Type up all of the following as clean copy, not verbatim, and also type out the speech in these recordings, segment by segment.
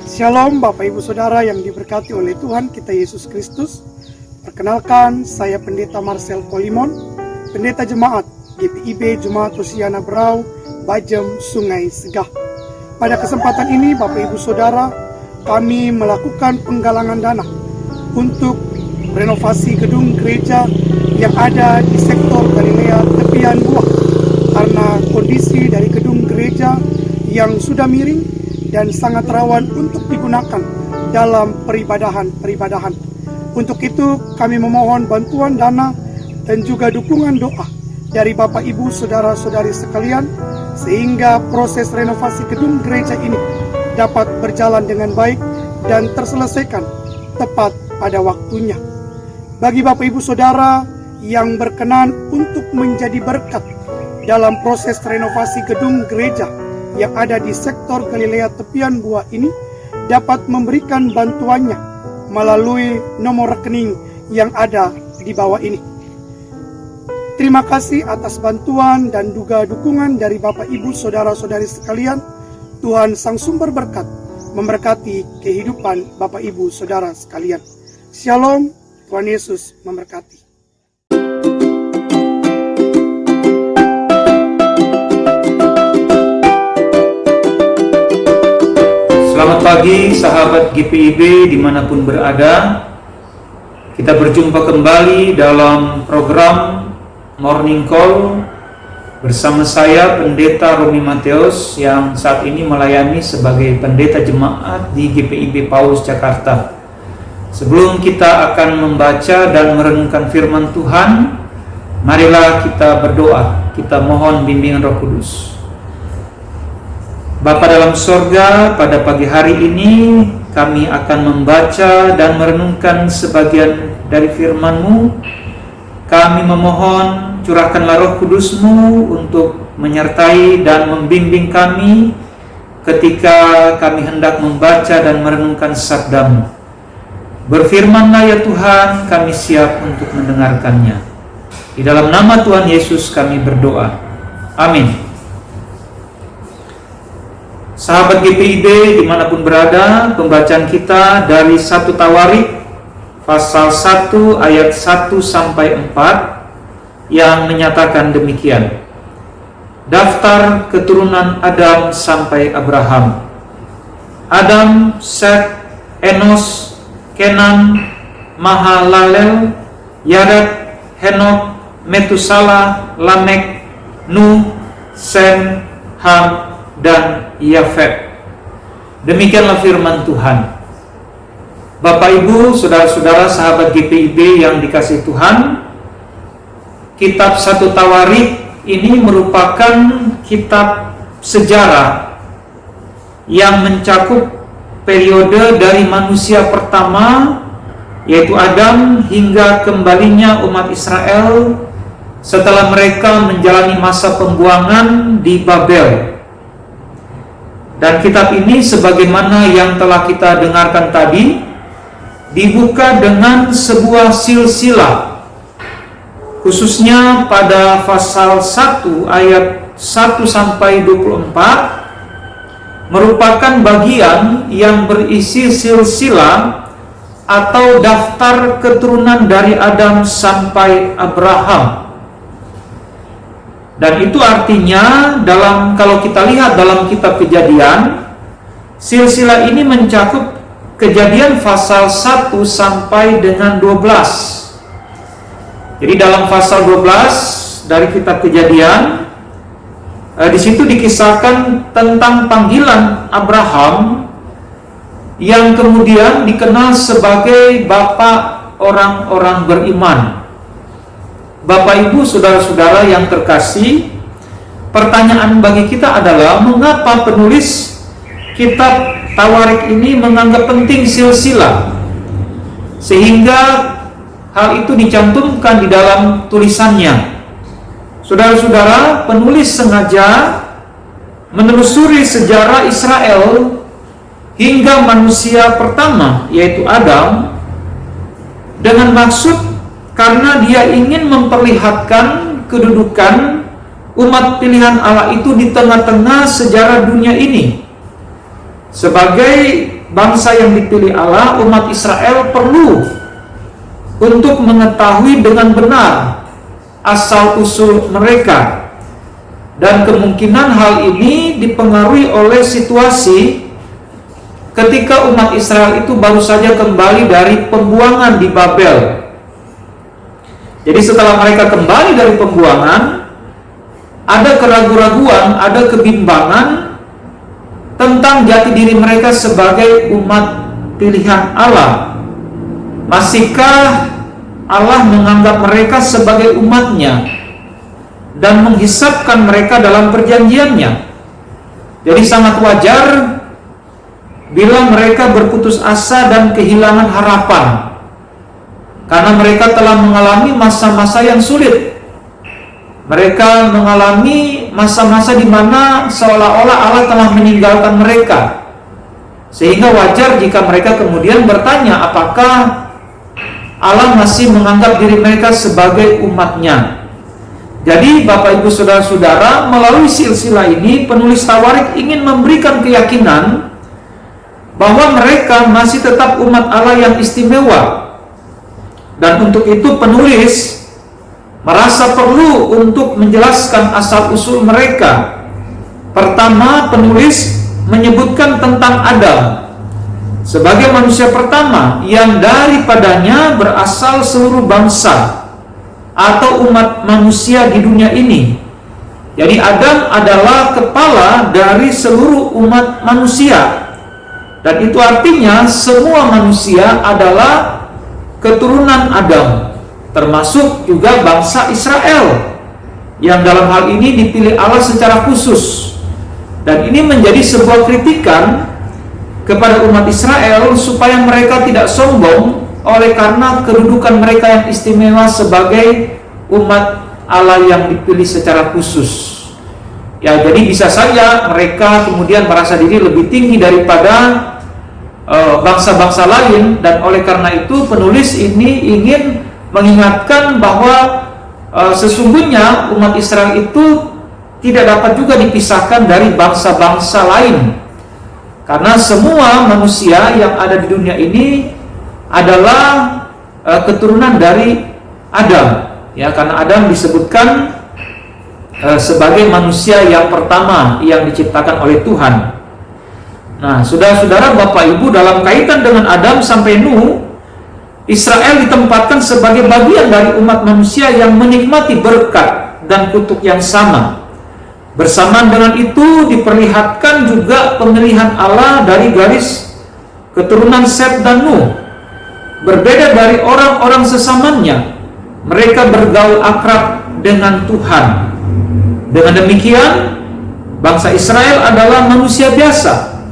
Shalom Bapak Ibu Saudara yang diberkati oleh Tuhan kita Yesus Kristus. Perkenalkan, saya Pendeta Marcel Polimon, Pendeta Jemaat GPIB Jemaat Hosiana Berau, Bajem, Sungai Segah. Pada kesempatan ini Bapak Ibu Saudara, kami melakukan penggalangan dana untuk renovasi gedung gereja yang ada di sektor Galilea tepian Buah, karena kondisi dari gedung gereja yang sudah miring dan sangat rawan untuk digunakan dalam peribadahan. Untuk itu kami memohon bantuan dana dan juga dukungan doa dari Bapak Ibu Saudara-saudari sekalian, sehingga proses renovasi gedung gereja ini dapat berjalan dengan baik dan terselesaikan tepat pada waktunya. Bagi Bapak Ibu Saudara yang berkenan untuk menjadi berkat dalam proses renovasi gedung gereja yang ada di sektor Galilea tepian Buah ini, dapat memberikan bantuannya melalui nomor rekening yang ada di bawah ini. Terima kasih atas bantuan dan juga dukungan dari Bapak Ibu Saudara-saudari sekalian. Tuhan Sang Sumber Berkat memberkati kehidupan Bapak Ibu Saudara sekalian. Shalom, Tuhan Yesus memberkati. Selamat pagi sahabat GPIB dimanapun berada. Kita berjumpa kembali dalam program Morning Call bersama saya Pendeta Romi Mateus yang saat ini melayani sebagai Pendeta Jemaat di GPIB Paulus Jakarta. Sebelum kita akan membaca dan merenungkan firman Tuhan, marilah kita berdoa. Kita mohon bimbingan Roh Kudus. Bapa dalam sorga, pada pagi hari ini kami akan membaca dan merenungkan sebagian dari firman-Mu. Kami memohon curahkanlah Roh Kudus-Mu untuk menyertai dan membimbing kami ketika kami hendak membaca dan merenungkan sabda-Mu. Berfirmanlah ya Tuhan, kami siap untuk mendengarkannya. Di dalam nama Tuhan Yesus kami berdoa. Amin. Sahabat GPIB dimanapun berada, pembacaan kita dari 1 Tawarik pasal 1 ayat 1 sampai 4 yang menyatakan demikian. Daftar keturunan Adam sampai Abraham. Adam, Set, Enos, Kenan, Mahalalel, Yared, Henok, Metusala, Lamek, Nuh, Sem, Ham, dan Yafet. Demikianlah firman Tuhan. Bapak Ibu, saudara-saudara sahabat GPIB yang dikasihi Tuhan, kitab 1 Tawarik ini merupakan kitab sejarah yang mencakup periode dari manusia pertama, yaitu Adam, hingga kembalinya umat Israel setelah mereka menjalani masa pembuangan di Babel. Dan kitab ini sebagaimana yang telah kita dengarkan tadi, dibuka dengan sebuah silsilah, khususnya pada pasal 1 ayat 1 sampai 24 merupakan bagian yang berisi silsilah atau daftar keturunan dari Adam sampai Abraham. Dan itu artinya kalau kita lihat dalam kitab Kejadian, silsilah ini mencakup Kejadian pasal 1 sampai dengan 12. Jadi dalam pasal 12 dari kitab Kejadian, di situ dikisahkan tentang panggilan Abraham yang kemudian dikenal sebagai bapak orang-orang beriman. Bapak Ibu saudara-saudara yang terkasih, pertanyaan bagi kita adalah mengapa penulis kitab Tawarik ini menganggap penting silsilah sehingga hal itu dicantumkan di dalam tulisannya. Saudara-saudara, penulis sengaja menelusuri sejarah Israel hingga manusia pertama, yaitu Adam, dengan maksud karena dia ingin memperlihatkan kedudukan umat pilihan Allah itu di tengah-tengah sejarah dunia ini. Sebagai bangsa yang dipilih Allah, umat Israel perlu untuk mengetahui dengan benar asal-usul mereka. Dan kemungkinan hal ini dipengaruhi oleh situasi ketika umat Israel itu baru saja kembali dari pembuangan di Babel. Jadi setelah mereka kembali dari pembuangan, ada keraguan-raguan, ada kebimbangan tentang jati diri mereka sebagai umat pilihan Allah. Masihkah Allah menganggap mereka sebagai umatnya dan menghisapkan mereka dalam perjanjiannya? Jadi sangat wajar bila mereka berputus asa dan kehilangan harapan, karena mereka telah mengalami masa-masa yang sulit. Mereka mengalami masa-masa di mana seolah-olah Allah telah meninggalkan mereka. Sehingga wajar jika mereka kemudian bertanya, apakah Allah masih menganggap diri mereka sebagai umatnya? Jadi Bapak Ibu Saudara-saudara, melalui silsilah ini penulis Tawarik ingin memberikan keyakinan bahwa mereka masih tetap umat Allah yang istimewa. Dan untuk itu penulis merasa perlu untuk menjelaskan asal-usul mereka. Pertama, penulis menyebutkan tentang Adam sebagai manusia pertama yang daripadanya berasal seluruh bangsa atau umat manusia di dunia ini. Jadi Adam adalah kepala dari seluruh umat manusia. Dan itu artinya semua manusia adalah keturunan Adam, termasuk juga bangsa Israel yang dalam hal ini dipilih Allah secara khusus. Dan ini menjadi sebuah kritikan kepada umat Israel supaya mereka tidak sombong oleh karena kedudukan mereka yang istimewa sebagai umat Allah yang dipilih secara khusus. Ya, jadi bisa saja mereka kemudian merasa diri lebih tinggi daripada bangsa-bangsa lain, dan oleh karena itu penulis ini ingin mengingatkan bahwa sesungguhnya umat Israel itu tidak dapat juga dipisahkan dari bangsa-bangsa lain, karena semua manusia yang ada di dunia ini adalah keturunan dari Adam. Ya, karena Adam disebutkan sebagai manusia yang pertama yang diciptakan oleh Tuhan. Nah, saudara-saudara, Bapak Ibu, dalam kaitan dengan Adam sampai Nuh, Israel ditempatkan sebagai bagian dari umat manusia yang menikmati berkat dan kutuk yang sama. Bersamaan dengan itu diperlihatkan juga pemilihan Allah dari garis keturunan Set dan Nuh. Berbeda dari orang-orang sesamanya, mereka bergaul akrab dengan Tuhan. Dengan demikian, bangsa Israel adalah manusia biasa,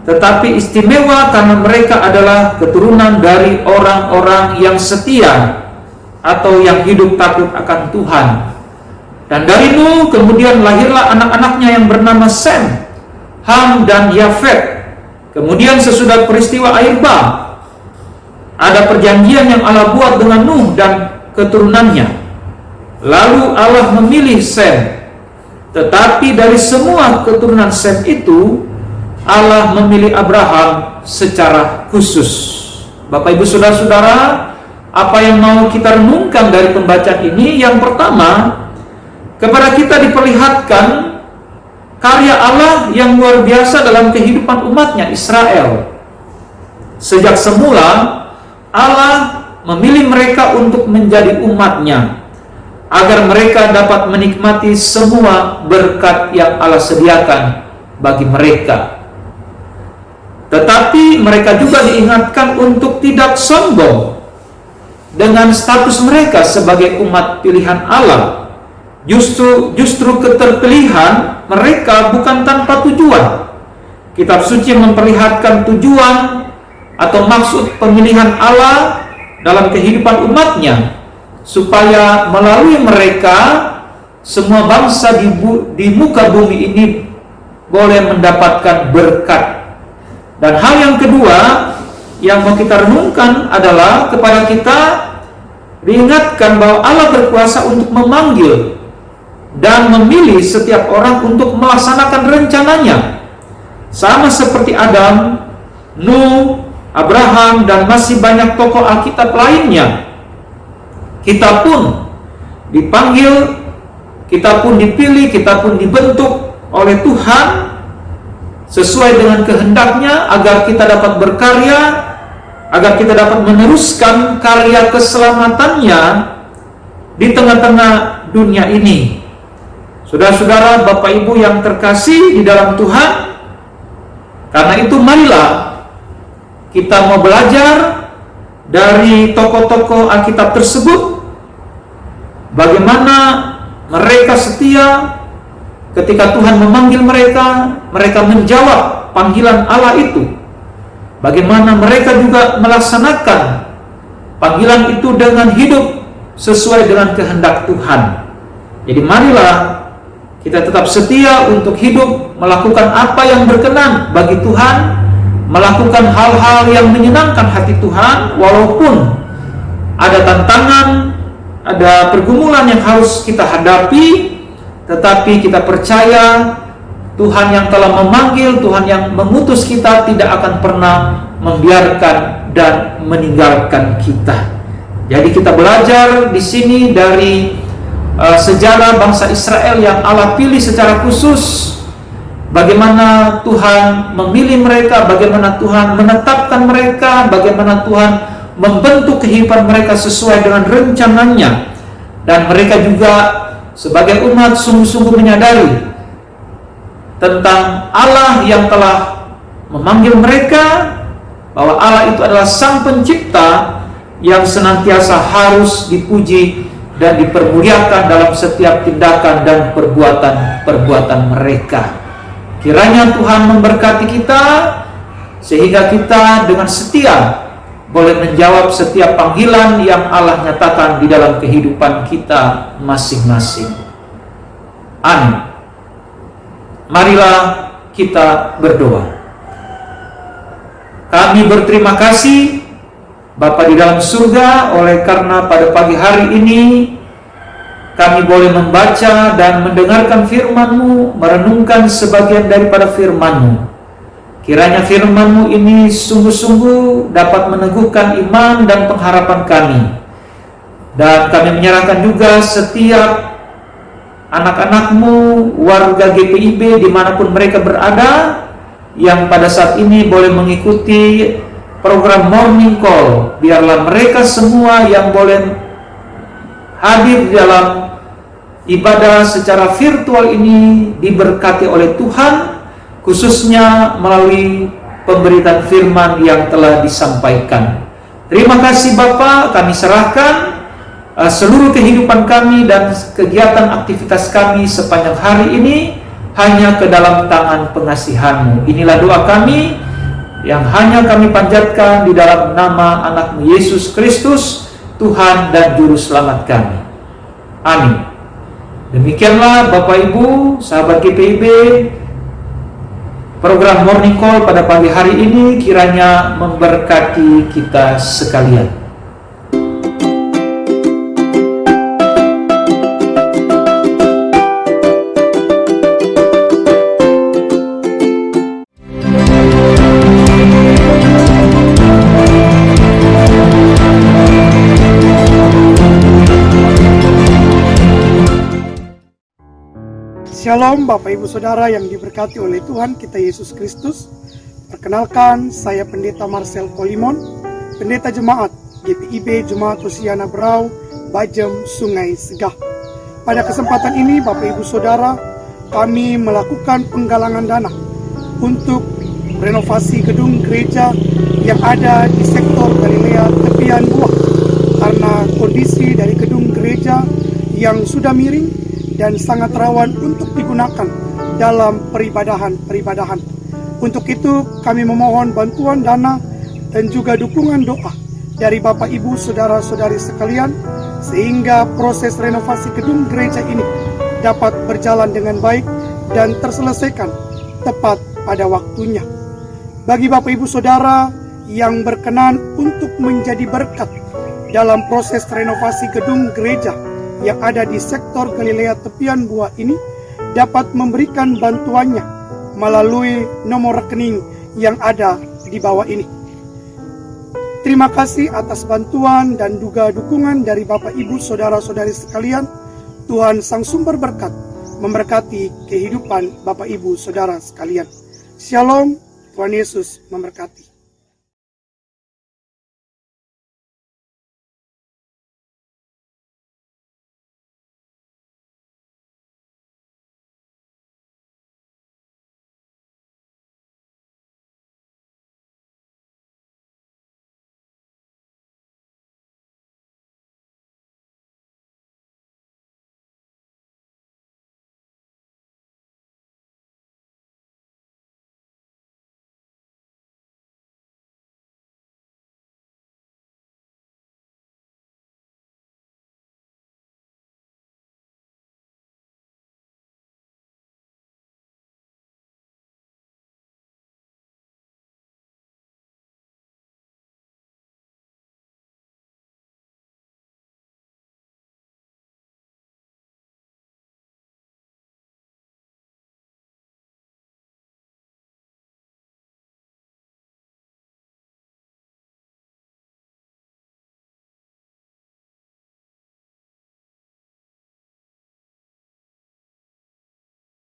tetapi istimewa karena mereka adalah keturunan dari orang-orang yang setia atau yang hidup takut akan Tuhan. Dan dari Nuh kemudian lahirlah anak-anaknya yang bernama Sem, Ham, dan Yafet. Kemudian sesudah peristiwa air bah, ada perjanjian yang Allah buat dengan Nuh dan keturunannya. Lalu Allah memilih Sem. Tetapi dari semua keturunan Sem itu, Allah memilih Abraham secara khusus. Bapak Ibu Saudara-saudara, apa yang mau kita renungkan dari pembacaan ini? Yang pertama, kepada kita diperlihatkan karya Allah yang luar biasa dalam kehidupan umatnya Israel. Sejak semula, Allah memilih mereka untuk menjadi umatnya, agar mereka dapat menikmati semua berkat yang Allah sediakan bagi mereka. Tetapi mereka juga diingatkan untuk tidak sombong dengan status mereka sebagai umat pilihan Allah. Justru keterpilihan mereka bukan tanpa tujuan. Kitab suci memperlihatkan tujuan atau maksud pemilihan Allah dalam kehidupan umatnya, supaya melalui mereka semua bangsa di muka bumi ini boleh mendapatkan berkat. Dan hal yang kedua yang mau kita renungkan adalah kepada kita diingatkan bahwa Allah berkuasa untuk memanggil dan memilih setiap orang untuk melaksanakan rencananya. Sama seperti Adam, Nuh, Abraham, dan masih banyak tokoh Alkitab lainnya, kita pun dipanggil, kita pun dipilih, kita pun dibentuk oleh Tuhan sesuai dengan kehendaknya agar kita dapat berkarya, agar kita dapat meneruskan karya keselamatannya di tengah-tengah dunia ini. Saudara-saudara, Bapak Ibu yang terkasih di dalam Tuhan, karena itu marilah kita mau belajar dari tokoh-tokoh Alkitab tersebut, bagaimana mereka setia ketika Tuhan memanggil mereka, mereka menjawab panggilan Allah itu. Bagaimana mereka juga melaksanakan panggilan itu dengan hidup sesuai dengan kehendak Tuhan. Jadi marilah kita tetap setia untuk hidup melakukan apa yang berkenan bagi Tuhan, melakukan hal-hal yang menyenangkan hati Tuhan, walaupun ada tantangan, ada pergumulan yang harus kita hadapi, tetapi kita percaya Tuhan yang telah memanggil, Tuhan yang mengutus kita tidak akan pernah membiarkan dan meninggalkan kita. Jadi kita belajar di sini dari sejarah bangsa Israel yang Allah pilih secara khusus, bagaimana Tuhan memilih mereka, bagaimana Tuhan menetapkan mereka, bagaimana Tuhan membentuk kehidupan mereka sesuai dengan rencananya. Dan mereka juga sebagai umat sungguh-sungguh menyadari tentang Allah yang telah memanggil mereka, bahwa Allah itu adalah Sang Pencipta yang senantiasa harus dipuji dan dipermuliakan dalam setiap tindakan dan perbuatan mereka. Kiranya Tuhan memberkati kita sehingga kita dengan setia boleh menjawab setiap panggilan yang Allah nyatakan di dalam kehidupan kita masing-masing. Amin. Marilah kita berdoa. Kami berterima kasih Bapa di dalam surga, oleh karena pada pagi hari ini kami boleh membaca dan mendengarkan firman-Mu, merenungkan sebagian daripada firman-Mu. Kiranya firman-Mu ini sungguh-sungguh dapat meneguhkan iman dan pengharapan kami. Dan kami menyerahkan juga setiap anak-anak-Mu, warga GPIB dimanapun mereka berada, yang pada saat ini boleh mengikuti program Morning Call. Biarlah mereka semua yang boleh hadir dalam ibadah secara virtual ini diberkati oleh Tuhan, khususnya melalui pemberitaan firman yang telah disampaikan. Terima kasih Bapa, kami serahkan seluruh kehidupan kami dan kegiatan aktivitas kami sepanjang hari ini hanya ke dalam tangan pengasihan-Mu. Inilah doa kami yang hanya kami panjatkan di dalam nama anak-Mu Yesus Kristus, Tuhan dan Juru Selamat kami. Amin. Demikianlah Bapak Ibu, sahabat GPIB, program Morning Call pada pagi hari ini kiranya memberkati kita sekalian. Shalom Bapak Ibu Saudara yang diberkati oleh Tuhan kita Yesus Kristus. Perkenalkan, saya Pendeta Marcel Polimon, Pendeta Jemaat GPIB Jemaat Hosiana Berau, Bajem, Sungai Segah. Pada kesempatan ini Bapak Ibu Saudara, kami melakukan penggalangan dana untuk renovasi gedung gereja yang ada di sektor Galilea Tepian Buah, karena kondisi dari gedung gereja yang sudah miring dan sangat rawan untuk digunakan dalam peribadahan. Untuk itu kami memohon bantuan dana dan juga dukungan doa dari Bapak Ibu Saudara-saudari sekalian, sehingga proses renovasi gedung gereja ini dapat berjalan dengan baik dan terselesaikan tepat pada waktunya. Bagi Bapak Ibu Saudara yang berkenan untuk menjadi berkat dalam proses renovasi gedung gereja yang ada di sektor Galilea Tepian Buah ini, dapat memberikan bantuannya melalui nomor rekening yang ada di bawah ini. Terima kasih atas bantuan dan juga dukungan dari Bapak Ibu Saudara-saudari sekalian. Tuhan Sang Sumber Berkat memberkati kehidupan Bapak Ibu Saudara sekalian. Shalom, Tuhan Yesus memberkati.